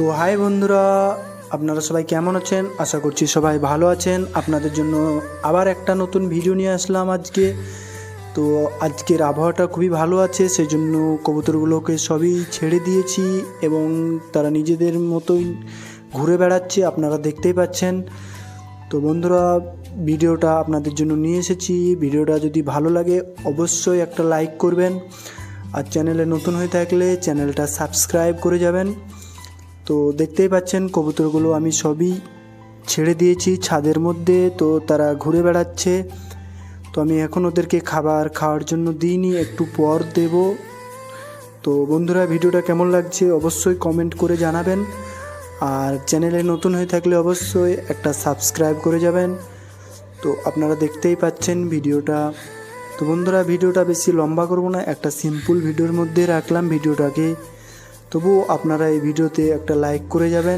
তো হাই বন্ধুরা, আপনারা সবাই কেমন আছেন? আশা করছি সবাই ভালো আছেন। আপনাদের জন্য আবার একটা নতুন ভিডিও নিয়ে আসলাম আজকে। তো আজকের আবহাওয়াটা খুবই ভালো আছে, সেই জন্য কবুতরগুলোকে সবই ছেড়ে দিয়েছি এবং তারা নিজেদের মতোই ঘুরে বেড়াচ্ছে, আপনারা দেখতেই পাচ্ছেন। তো বন্ধুরা, ভিডিওটা আপনাদের জন্য নিয়ে এসেছি। ভিডিওটা যদি ভালো লাগে অবশ্যই একটা লাইক করবেন, আর চ্যানেলে নতুন হয়ে থাকলে চ্যানেলটা সাবস্ক্রাইব করে যাবেন। তো দেখতেই পাচ্ছেন কবুতরগুলো আমি সবই ছেড়ে দিয়েছি ছাদের মধ্যে, তো তারা ঘুরে বেড়াচ্ছে। তো আমি এখন ওদেরকে খাবার খাওয়ার জন্য দিইনি, একটু পর দেব। তো বন্ধুরা, ভিডিওটা কেমন লাগছে অবশ্যই কমেন্ট করে জানাবেন, আর চ্যানেলে নতুন হয়ে থাকলে অবশ্যই একটা সাবস্ক্রাইব করে যাবেন। তো আপনারা দেখতেই পাচ্ছেন ভিডিওটা। তো বন্ধুরা, ভিডিওটা বেশি লম্বা করব না, একটা সিম্পল ভিডিওর মধ্যে রাখলাম ভিডিওটাকে। তবুও আপনারা এই ভিডিওতে একটা লাইক করে যাবেন।